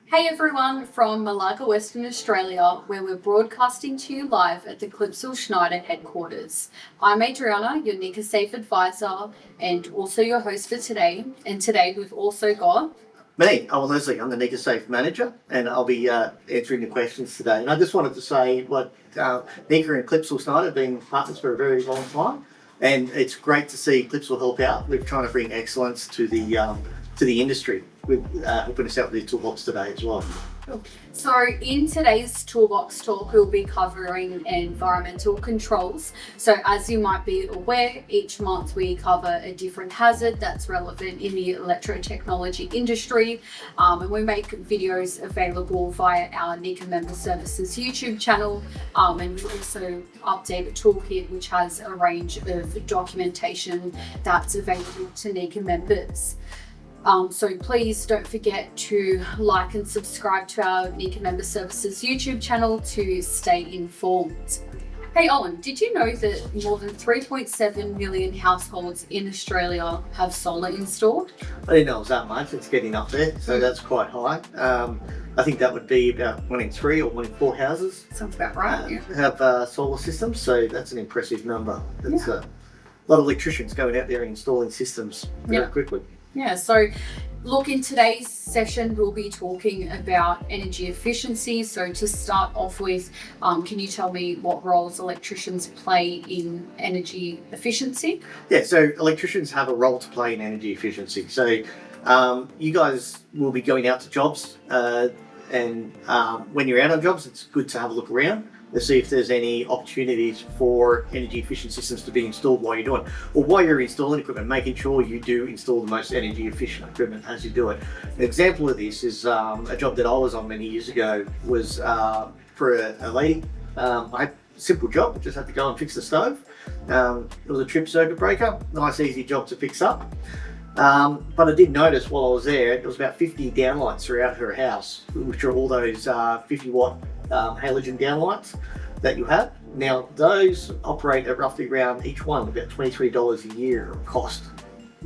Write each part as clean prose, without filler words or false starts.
Hey everyone from Malaga, Western Australia, where we're broadcasting to you live at the Clipsal Schneider headquarters. I'm Adriana, your NECASafe advisor, and also your host for today. And today we've also got Me, I'm Leslie. I'm the NECASafe manager, and I'll be answering the questions today. And I just wanted to say what NECA and Clipsal Schneider have been partners for a very long time, and it's great to see Clipsal help out. We're trying to bring excellence to the industry. With helping us out with the Toolbox today as well. So in today's Toolbox Talk, we'll be covering environmental controls. So as you might be aware, each month we cover a different hazard that's relevant in the electrotechnology industry. And we make videos available via our NECA Member Services YouTube channel. And we also update a toolkit which has a range of documentation that's available to NECA members. So please don't forget to like and subscribe to our NECA Member Services YouTube channel to stay informed. Hey Owen, did you know that more than 3.7 million households in Australia have solar installed? I didn't know it was that much. It's getting up there, so that's quite high. I think that would be about 1 in 3 or 1 in 4 houses. Sounds about right. Have solar systems, so that's an impressive number. That's a lot of electricians going out there and installing systems very quickly. Yeah, so look, in today's session, we'll be talking about energy efficiency. So to start off with, can you tell me what roles electricians play in energy efficiency? Yeah, so electricians have a role to play in energy efficiency. So you guys will be going out to jobs and when you're out on jobs, it's good to have a look around to see if there's any opportunities for energy efficient systems to be installed while you're doing it. Or while you're installing equipment, making sure you do install the most energy efficient equipment as you do it. An example of this is a job that I was on many years ago was for a lady. I had a simple job, just had to go and fix the stove. It was a trip circuit breaker, nice easy job to fix up. But I did notice while I was there was about 50 downlights throughout her house, which are all those 50 watt halogen downlights that you have. Now those operate at roughly around each one about $23 a year of cost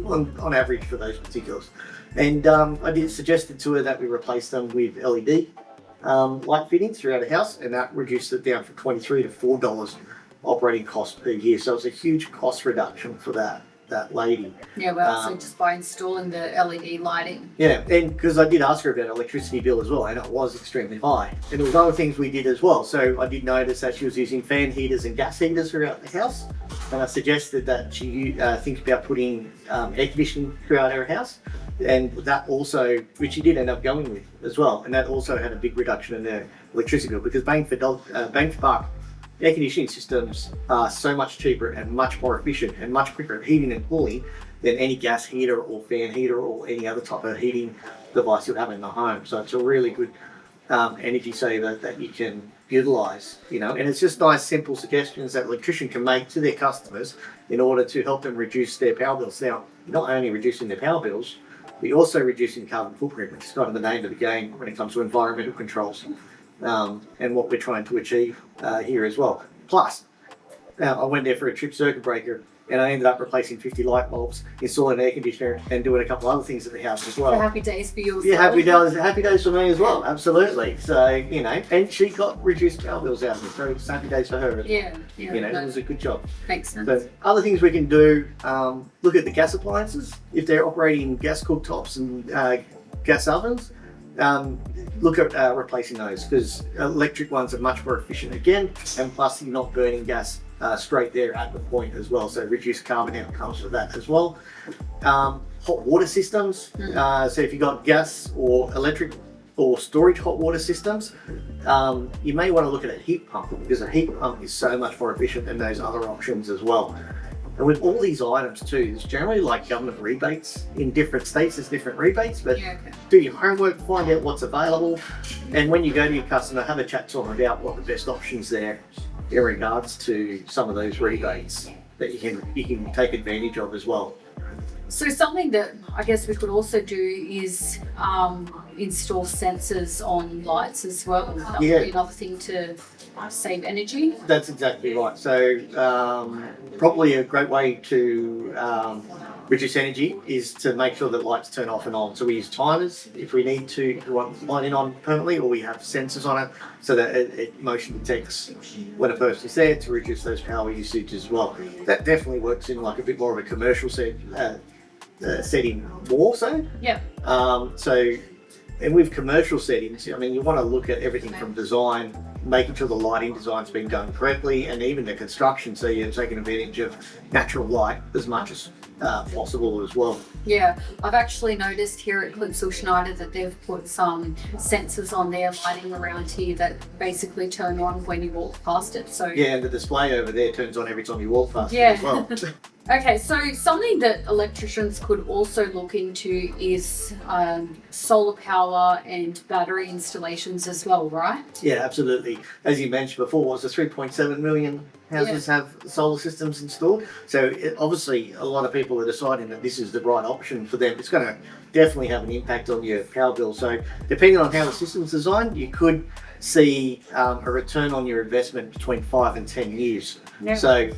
on average for those particulars. And I suggested to her that we replace them with LED light fittings throughout the house, and that reduced it down from $23 to $4 operating cost per year. So it's a huge cost reduction for that lady. Yeah, well, so just by installing the LED lighting. Yeah, and because I did ask her about electricity bill as well, and it was extremely high. And there was other things we did as well. So I did notice that she was using fan heaters and gas heaters throughout the house. And I suggested that she think about putting air conditioning throughout her house. And that also, which she did end up going with as well. And that also had a big reduction in their electricity bill, because bang for buck, air conditioning systems are so much cheaper and much more efficient and much quicker at heating and cooling than any gas heater or fan heater or any other type of heating device you'll have in the home. So it's a really good energy saver that you can utilize, and it's just nice, simple suggestions that electrician can make to their customers in order to help them reduce their power bills. Now, you're not only reducing their power bills, but you're also reducing carbon footprint, which is kind of the name of the game when it comes to environmental controls. And what we're trying to achieve here as well. Plus, I went there for a trip circuit breaker, and I ended up replacing 50 light bulbs, installing an air conditioner, and doing a couple of other things at the house as well. So happy days for you. Yeah, happy days for me as well. Absolutely. So and she got reduced power bills out of it. So it's happy days for her. Yeah. It was a good job. Makes sense. So other things we can do: look at the gas appliances if they're operating gas cooktops and gas ovens. Look at replacing those, because electric ones are much more efficient again, and plus you're not burning gas straight there at the point as well, so reduce carbon outcomes with that as well. Hot water systems, so if you've got gas or electric or storage hot water systems, you may want to look at a heat pump, because a heat pump is so much more efficient than those other options as well. And with all these items too, there's generally like government rebates in different states. There's different rebates, but do your homework, find out what's available, and when you go to your customer, have a chat to them about what the best options there in regards to some of those rebates that you can take advantage of as well. So something that I guess we could also do is install sensors on lights as well. That would Yeah. be another thing to save energy. That's exactly right. So probably a great way to reduce energy is to make sure that lights turn off and on. So we use timers if we need to want lighting on permanently, or we have sensors on it so that it motion detects when a person's there to reduce those power usage as well. That definitely works in like a bit more of a commercial setting more so. Yeah. And with commercial settings, I mean, you want to look at everything from design, making sure the lighting design's being done correctly, and even the construction, so you're taking advantage of natural light as much as possible as well. Yeah, I've actually noticed here at Clipsal Schneider that they've put some sensors on their lighting around here that basically turn on when you walk past it. So Yeah, and the display over there turns on every time you walk past it Yeah. as well. Okay, so something that electricians could also look into is solar power and battery installations as well, right? Yeah, absolutely. As you mentioned before, was the 3.7 million houses have solar systems installed. So obviously a lot of people are deciding that this is the right option for them. It's going to definitely have an impact on your power bill. So depending on how the system's designed, you could see a return on your investment between 5 and 10 years. Yeah. So,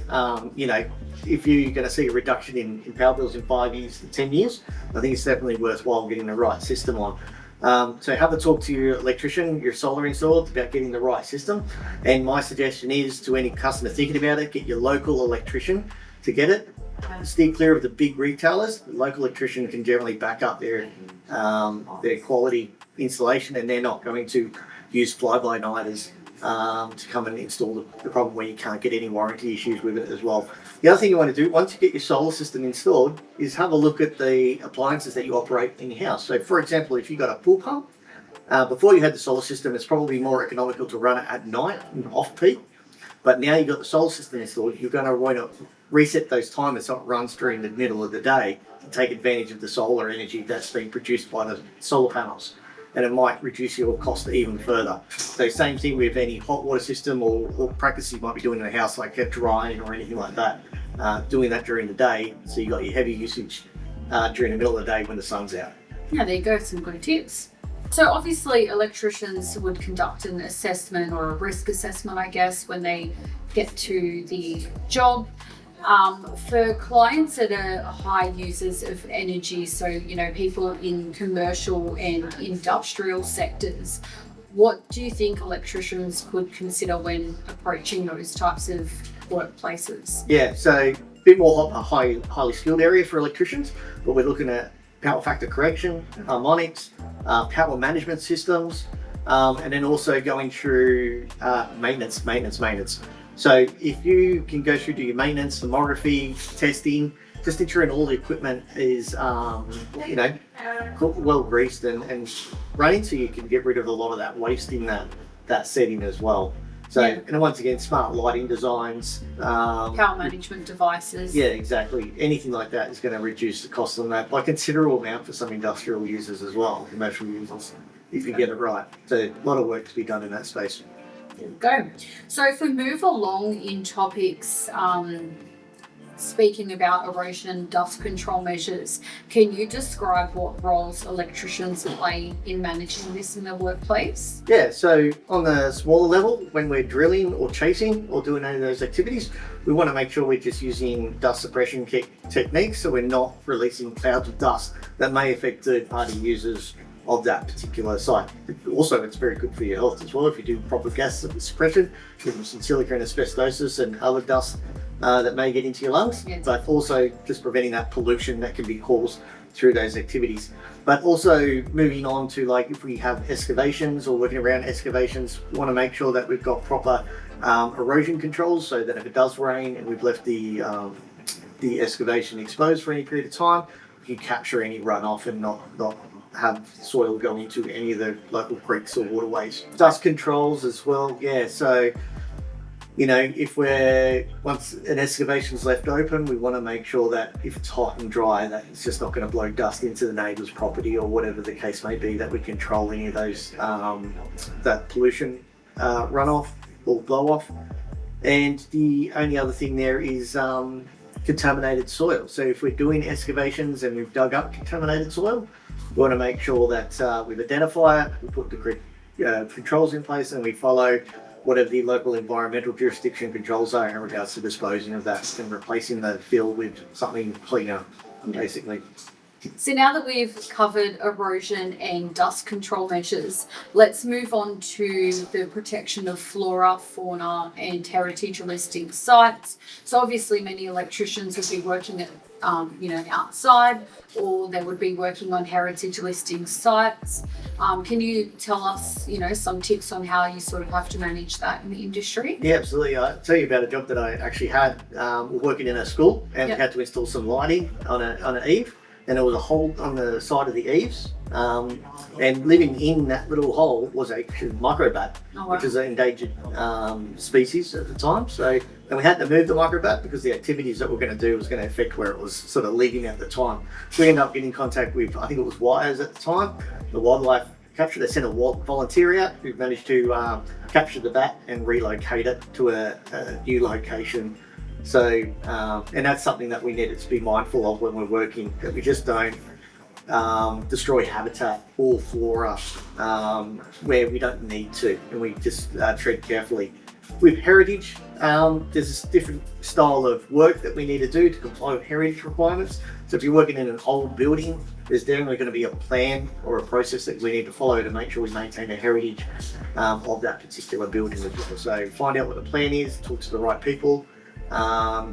if you're going to see a reduction in power bills in 5 years to 10 years, I think it's definitely worthwhile getting the right system on. So have a talk to your electrician, your solar installer, about getting the right system. And my suggestion is to any customer thinking about it, get your local electrician to get it. Steer clear of the big retailers. The local electrician can generally back up their quality installation, and they're not going to use fly-by-nighters to come and install the problem where you can't get any warranty issues with it as well. The other thing you want to do once you get your solar system installed is have a look at the appliances that you operate in your house. So for example, if you've got a pool pump, before you had the solar system, it's probably more economical to run it at night and off peak. But now you've got the solar system installed, you're going to want to reset those timers so it runs during the middle of the day to take advantage of the solar energy that's being produced by the solar panels. And it might reduce your cost even further. So same thing with any hot water system or practice you might be doing in a house, like a drying or anything like that. Doing that during the day, so you got your heavy usage during the middle of the day when the sun's out. Yeah, there you go, some good tips. So obviously electricians would conduct an assessment or a risk assessment, I guess, when they get to the job. For clients that are high users of energy, so people in commercial and industrial sectors, what do you think electricians could consider when approaching those types of workplaces? Yeah, so a bit more highly skilled area for electricians, but we're looking at power factor correction, harmonics, power management systems, and then also going through maintenance. So if you can go through to your maintenance, thermography, testing, just ensuring all the equipment is, well greased and running, so you can get rid of a lot of that waste in that setting as well. So, and once again, smart lighting designs. Power management devices. Yeah, exactly. Anything like that is going to reduce the cost on that by a considerable amount for some industrial users as well, commercial users, if you get it right. So a lot of work to be done in that space. There we go. So if we move along in topics, speaking about erosion and dust control measures, can you describe what roles electricians play in managing this in the workplace? Yeah, so on the smaller level, when we're drilling or chasing or doing any of those activities, we want to make sure we're just using dust suppression techniques, so we're not releasing clouds of dust that may affect third-party users of that particular site. Also, it's very good for your health as well if you do proper gas suppression, with some silica and asbestosis and other dust that may get into your lungs, but also just preventing that pollution that can be caused through those activities. But also moving on to, like, if we have excavations or working around excavations, we want to make sure that we've got proper erosion controls, so that if it does rain and we've left the excavation exposed for any period of time, we can capture any runoff and not have soil go into any of the local creeks or waterways. Dust controls as well, yeah, so if once an excavation's left open, we want to make sure that if it's hot and dry, that it's just not going to blow dust into the neighbour's property or whatever the case may be, that we control any of those that pollution runoff or blow off. And the only other thing there is contaminated soil. So if we're doing excavations and we've dug up contaminated soil, we want to make sure that we've identified it, we put the correct controls in place, and we follow whatever the local environmental jurisdiction controls are in regards to disposing of that and replacing the fill with something cleaner, basically. So now that we've covered erosion and dust control measures, let's move on to the protection of flora, fauna and heritage listing sites. So obviously many electricians would be working at outside, or they would be working on heritage listing sites. Can you tell us, some tips on how you sort of have to manage that in the industry? Yeah, absolutely. I'll tell you about a job that I actually had. Working in a school, and we had to install some lighting on an eave, and there was a hole on the side of the eaves. And living in that little hole was a microbat, which is an endangered species at the time. And we had to move the microbat because the activities that we're going to do was going to affect where it was sort of living at the time. So we ended up getting in contact with, I think it was Wires at the time, the wildlife capture. They sent a volunteer out who managed to capture the bat and relocate it to a new location. So, and that's something that we needed to be mindful of when we're working, that we just don't destroy habitat or flora where we don't need to, and we just tread carefully. With heritage, there's this different style of work that we need to do to comply with heritage requirements. So if you're working in an old building, there's definitely going to be a plan or a process that we need to follow to make sure we maintain the heritage of that particular building. So find out what the plan is, talk to the right people,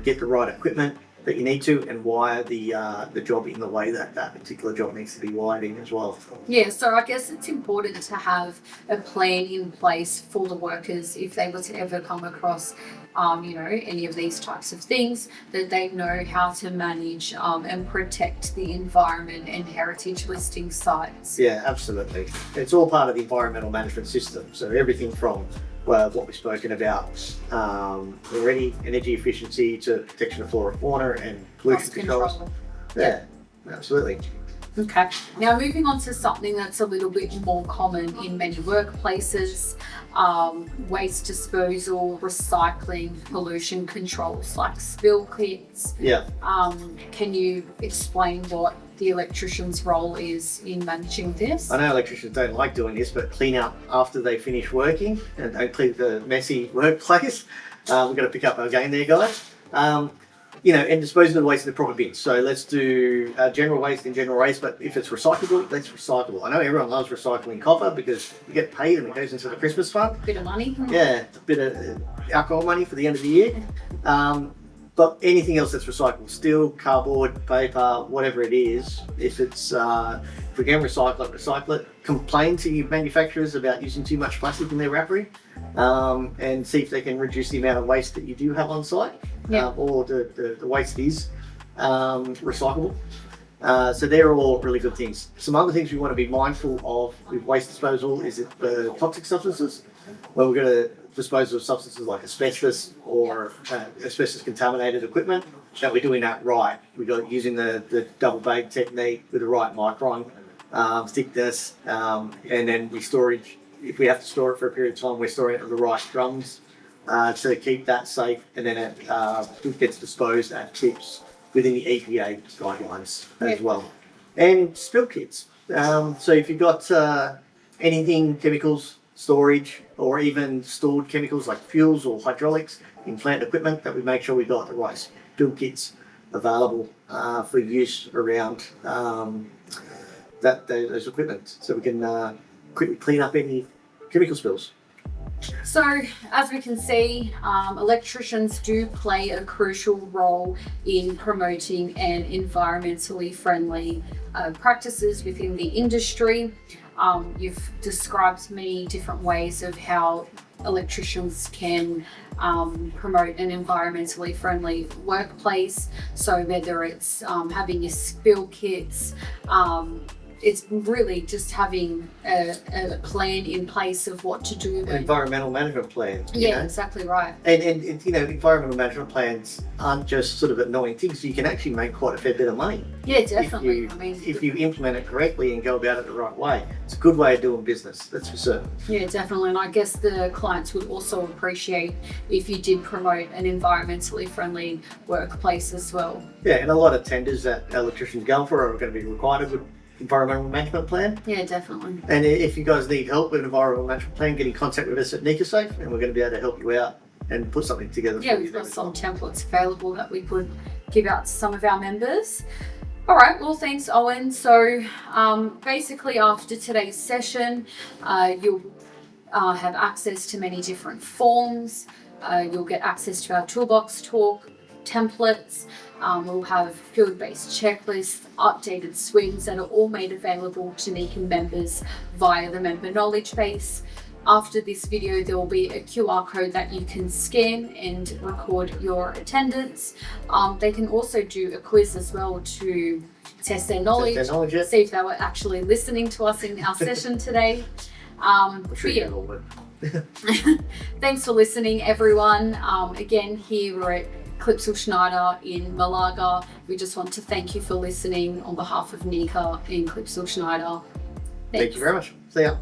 get the right equipment that you need to, and wire the job in the way that particular job needs to be wired in as well. Yeah, so I guess it's important to have a plan in place for the workers if they were to ever come across any of these types of things, that they know how to manage and protect the environment and heritage listing sites. Yeah, absolutely. It's all part of the environmental management system. So everything from what we've spoken about already, energy efficiency to protection of flora and fauna and pollution controls. Yeah, absolutely. Okay, now moving on to something that's a little bit more common in many workplaces, waste disposal, recycling, pollution controls like spill kits. Yeah. Can you explain what the electrician's role is in managing this? I know electricians don't like doing this, but clean up after they finish working and don't clean the messy workplace. We've got to pick up our game there, guys. And dispose of the waste in the proper bins. So let's do general waste in general waste, but if it's recyclable, let's recycle. I know everyone loves recycling copper because you get paid and it goes into the Christmas fund. Bit of money. Yeah, a bit of alcohol money for the end of the year. But anything else that's recyclable, steel, cardboard, paper, whatever it is, if it's if we can recycle it. Complain to your manufacturers about using too much plastic in their wrapping, and see if they can reduce the amount of waste that you do have on site. Or the waste is recyclable. So they're all really good things. Some other things we want to be mindful of with waste disposal is the toxic substances. Well, we're going to dispose of substances like asbestos or asbestos contaminated equipment. That we're doing that right. We're using the double bag technique with the right micron thickness, and then if we have to store it for a period of time, we're storing it in the right drums to keep that safe, and then it gets disposed at tips within the EPA guidelines as well. And spill kits. So if you've got anything, chemicals, storage, or even stored chemicals like fuels or hydraulics in plant equipment, that we make sure we've got the right spill kits available for use around those equipment, so we can quickly clean up any chemical spills. So, as we can see, electricians do play a crucial role in promoting an environmentally friendly practices within the industry. You've described many different ways of how electricians can promote an environmentally friendly workplace. So whether it's having your spill kits, it's really just having a plan in place of what to do. An environmental management plan. Yeah, know? exactly right. And environmental management plans aren't just sort of annoying things. You can actually make quite a fair bit of money. Yeah, definitely. If you implement it correctly and go about it the right way, it's a good way of doing business. That's for certain. Yeah, definitely. And I guess the clients would also appreciate if you did promote an environmentally friendly workplace as well. Yeah, and a lot of tenders that electricians go for are going to be required a good environmental management plan. Yeah, definitely. And if you guys need help with an environmental management plan, get in contact with us at NECASafe, and we're going to be able to help you out and put something together. Yeah, we've got some templates available that we could give out to some of our members. All right, well, thanks, Owen. So basically after today's session, you'll have access to many different forms. You'll get access to our Toolbox Talk templates. We'll have field-based checklists, updated swings that are all made available to NECA members via the member knowledge base. After this video, there will be a QR code that you can scan and record your attendance. They can also do a quiz as well to test their knowledge, see if they were actually listening to us in our session today. Thanks for listening, everyone. Again, here we're at Clipsal Schneider in Malaga. We just want to thank you for listening on behalf of NECA in Clipsal Schneider. Thank you very much. See ya.